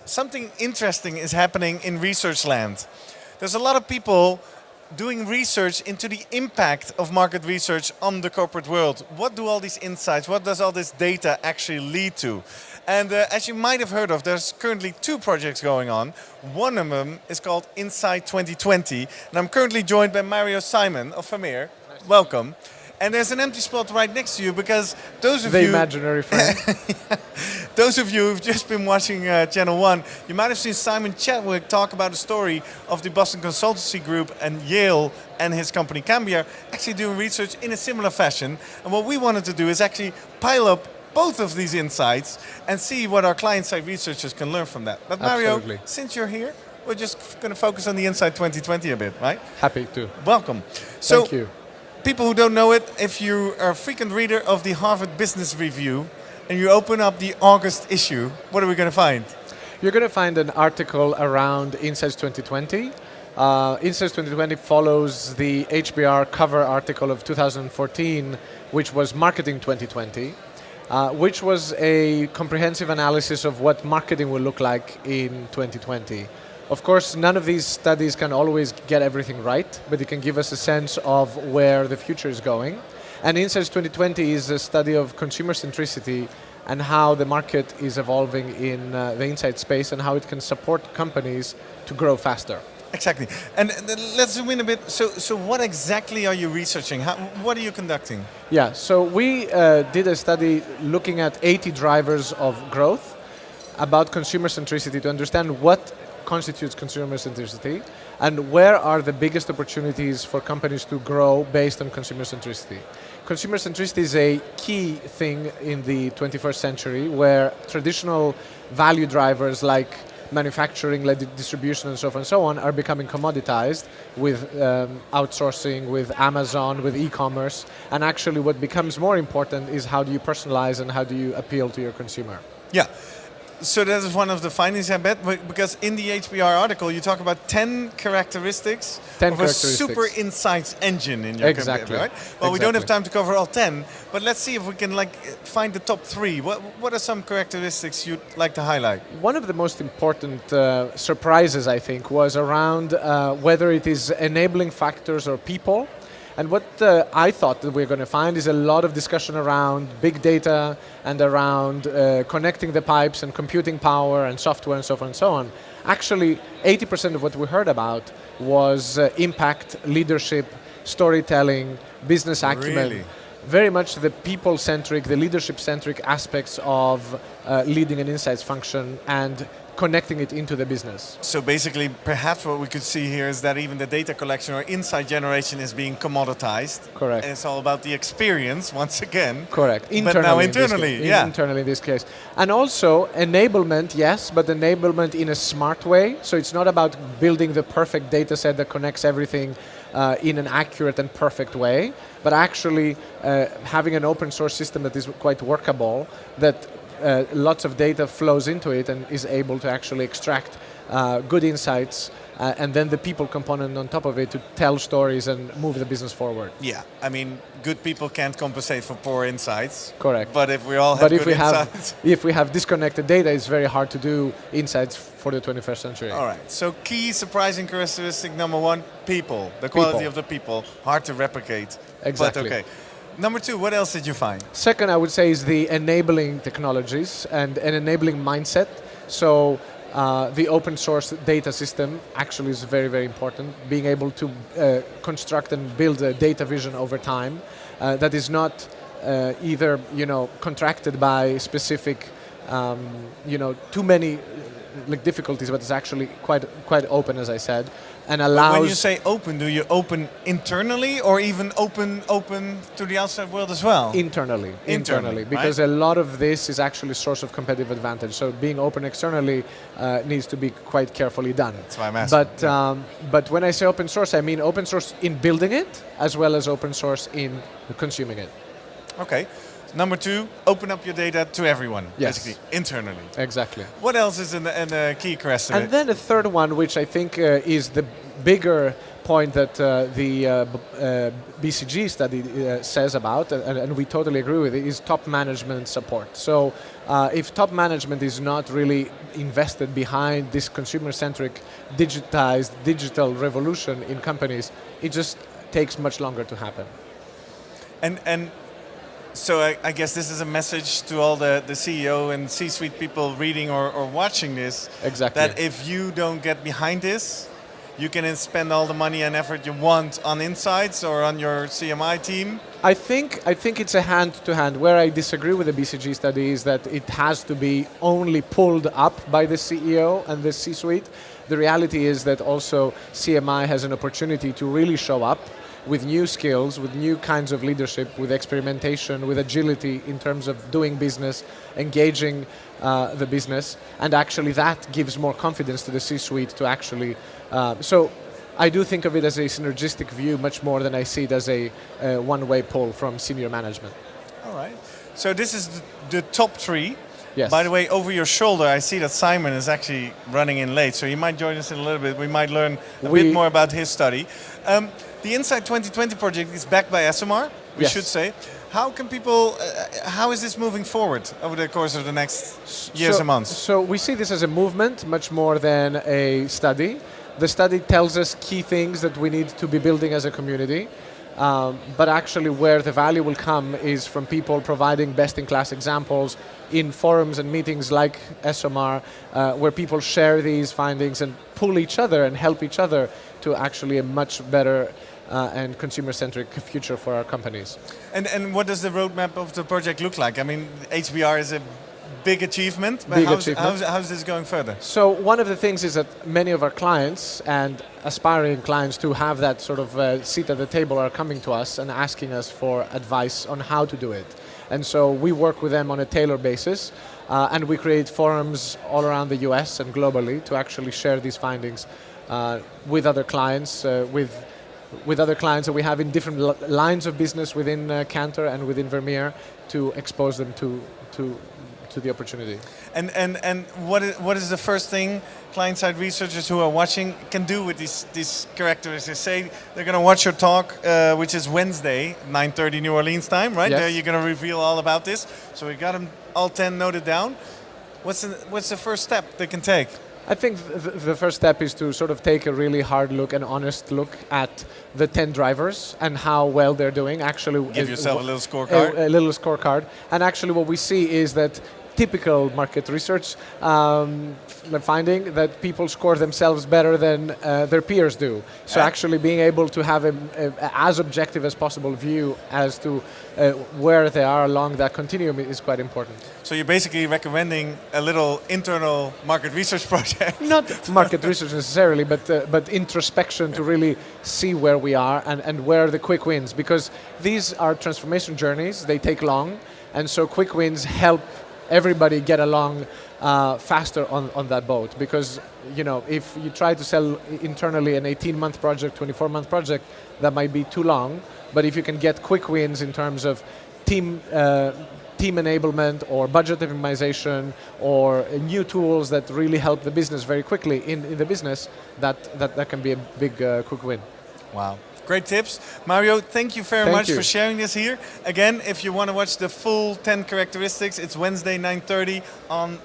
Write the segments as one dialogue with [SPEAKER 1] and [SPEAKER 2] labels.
[SPEAKER 1] something interesting is happening in research land. There's a lot of people doing research into the impact of market research on the corporate world. What do all these insights, what does all this data actually lead to? And as you might have heard of, there's currently two projects going on. One of them is called Insight 2020, and I'm currently joined by Mario Simon of Vermeer. Welcome. And there's an empty spot right next to you because those of
[SPEAKER 2] the
[SPEAKER 1] you...
[SPEAKER 2] imaginary friend.
[SPEAKER 1] Those of you who've just been watching Channel 1, you might have seen Simon Chadwick talk about the story of the Boston Consultancy Group and Yale and his company Cambia actually doing research in a similar fashion. And what we wanted to do is actually pile up both of these insights and see what our client-side researchers can learn from that. But Mario,
[SPEAKER 2] Absolutely.
[SPEAKER 1] since you're here, we're just going to focus on the Insight 2020 a bit, right?
[SPEAKER 2] Happy to.
[SPEAKER 1] Welcome. So,
[SPEAKER 2] Thank you.
[SPEAKER 1] people who don't know it, if you are a frequent reader of the Harvard Business Review and you open up the August issue, what are we going to find?
[SPEAKER 2] You're going to find an article around Insights 2020. Insights 2020 follows the HBR cover article of 2014, which was Marketing 2020, which was a comprehensive analysis of what marketing will look like in 2020. Of course, none of these studies can always get everything right, but it can give us a sense of where the future is going. And Insights 2020 is a study of consumer centricity and how the market is evolving in the insight space and how it can support companies to grow faster.
[SPEAKER 1] Exactly. And let's zoom in a bit. So what exactly are you researching? What are you conducting?
[SPEAKER 2] Yeah, so we did a study looking at 80 drivers of growth about consumer centricity to understand what constitutes consumer centricity and where are the biggest opportunities for companies to grow based on consumer centricity. Consumer centricity is a key thing in the 21st century where traditional value drivers like manufacturing, like distribution and so on are becoming commoditized with outsourcing, with Amazon, with e-commerce, and actually what becomes more important is how do you personalize and how do you appeal to your consumer.
[SPEAKER 1] Yeah. So that is one of the findings, I bet, because in the HBR article you talk about 10 characteristics of a super insights engine in your company, right? Well, we don't have time to cover all 10, but let's see if we can find the top 3. What are some characteristics you'd like to highlight?
[SPEAKER 2] One of the most important surprises, I think, was around whether it is enabling factors or people. And what I thought that we're going to find is a lot of discussion around big data and around connecting the pipes and computing power and software and so on and so on. Actually, 80% of what we heard about was impact, leadership, storytelling, business acumen.
[SPEAKER 1] Really?
[SPEAKER 2] Very much the people-centric, the leadership-centric aspects of leading an insights function and connecting it into the business.
[SPEAKER 1] So basically, perhaps what we could see here is that even the data collection or insight generation is being commoditized.
[SPEAKER 2] Correct.
[SPEAKER 1] And it's all about the experience, once again.
[SPEAKER 2] Correct.
[SPEAKER 1] But now internally, yeah.
[SPEAKER 2] Internally in this case. And also enablement, yes, but enablement in a smart way. So it's not about building the perfect data set that connects everything in an accurate and perfect way, but actually having an open source system that is quite workable, that lots of data flows into it and is able to actually extract good insights and then the people component on top of it to tell stories and move the business forward.
[SPEAKER 1] Yeah, I mean, good people can't compensate for poor insights.
[SPEAKER 2] Correct.
[SPEAKER 1] But if we all have good insights...
[SPEAKER 2] If we have disconnected data, it's very hard to do insights for the 21st century.
[SPEAKER 1] All right, so key surprising characteristic number 1, people. The quality of the people, hard to replicate.
[SPEAKER 2] Exactly.
[SPEAKER 1] But okay. Number 2, what else did you find?
[SPEAKER 2] Second, I would say is the enabling technologies and an enabling mindset. So the open source data system actually is very, very important. Being able to construct and build a data vision over time that is not either contracted by specific too many difficulties, but it's actually quite open, as I said, and allows.
[SPEAKER 1] But when you say open, do you open internally or even open to the outside world as well?
[SPEAKER 2] Internally, because
[SPEAKER 1] right?
[SPEAKER 2] a lot of this is actually a source of competitive advantage. So being open externally needs to be quite carefully done.
[SPEAKER 1] That's why I'm asking.
[SPEAKER 2] But when I say open source, I mean open source in building it as well as open source in consuming it.
[SPEAKER 1] Okay. Number 2, open up your data to everyone,
[SPEAKER 2] Yes.
[SPEAKER 1] basically, internally.
[SPEAKER 2] Exactly.
[SPEAKER 1] What else is in the key characteristic?
[SPEAKER 2] And then a third one, which I think is the bigger point that the BCG study says about, and we totally agree with it, is top management support. So if top management is not really invested behind this consumer-centric, digitized, digital revolution in companies, it just takes much longer to happen.
[SPEAKER 1] And so I guess this is a message to all the CEO and C-suite people reading or watching this.
[SPEAKER 2] Exactly.
[SPEAKER 1] That if you don't get behind this, you can spend all the money and effort you want on insights or on your CMI team.
[SPEAKER 2] I think it's a hand-to-hand. Where I disagree with the BCG study is that it has to be only pulled up by the CEO and the C-suite. The reality is that also CMI has an opportunity to really show up with new skills, with new kinds of leadership, with experimentation, with agility in terms of doing business, engaging the business, and actually that gives more confidence to the C-suite to actually. So I do think of it as a synergistic view much more than I see it as a one-way pull from senior management.
[SPEAKER 1] All right. So this is the top 3.
[SPEAKER 2] Yes.
[SPEAKER 1] By the way, over your shoulder, I see that Simon is actually running in late, so he might join us in a little bit. We might learn a bit more about his study. The Insight 2020 project is backed by SMR, we
[SPEAKER 2] Yes.
[SPEAKER 1] should say. How can people, how is this moving forward over the course of the next years and months?
[SPEAKER 2] So we see this as a movement much more than a study. The study tells us key things that we need to be building as a community. But actually where the value will come is from people providing best-in-class examples in forums and meetings like SMR, where people share these findings and pull each other and help each other to actually a much better and consumer-centric future for our companies.
[SPEAKER 1] And what does the roadmap of the project look like? I mean, HBR is a big achievement, but
[SPEAKER 2] Big
[SPEAKER 1] how's,
[SPEAKER 2] achievement.
[SPEAKER 1] how's this going further?
[SPEAKER 2] So one of the things is that many of our clients and aspiring clients to have that sort of seat at the table are coming to us and asking us for advice on how to do it. And so we work with them on a tailored basis, and we create forums all around the US and globally to actually share these findings with other clients, with other clients that we have in different lines of business within Kantar and within Vermeer to expose them to the opportunity.
[SPEAKER 1] And what is the first thing client-side researchers who are watching can do with these characteristics? Say they're going to watch your talk, which is Wednesday, 9:30 New Orleans time, right?
[SPEAKER 2] Yes.
[SPEAKER 1] There you're going to reveal all about this. So we got them all 10 noted down. What's the first step they can take?
[SPEAKER 2] I think the first step is to sort of take a really hard look and honest look at the 10 drivers and how well they're doing. Actually,
[SPEAKER 1] Give yourself a little scorecard.
[SPEAKER 2] A little scorecard. And actually what we see is that typical market research finding that people score themselves better than their peers do. So actually being able to have a as objective as possible view as to where they are along that continuum is quite important.
[SPEAKER 1] So you're basically recommending a little internal market research project.
[SPEAKER 2] Not market research necessarily, but introspection to really see where we are and where are the quick wins. Because these are transformation journeys, they take long, and so quick wins help everybody get along faster on that boat. Because if you try to sell internally an 18-month project, 24-month project, that might be too long. But if you can get quick wins in terms of team enablement or budget optimization or new tools that really help the business very quickly in the business, that can be a big quick win.
[SPEAKER 1] Wow. Great tips. Mario, thank you very much for sharing this here. Again, if you want to watch the full 10 characteristics, it's Wednesday 9:30 on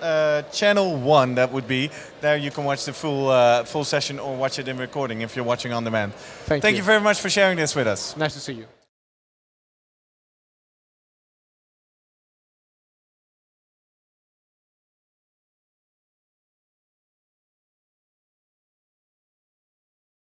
[SPEAKER 1] channel 1, that would be. There you can watch the full session or watch it in recording if you're watching on demand.
[SPEAKER 2] Thank you
[SPEAKER 1] very much for sharing this with us.
[SPEAKER 2] Nice to see you.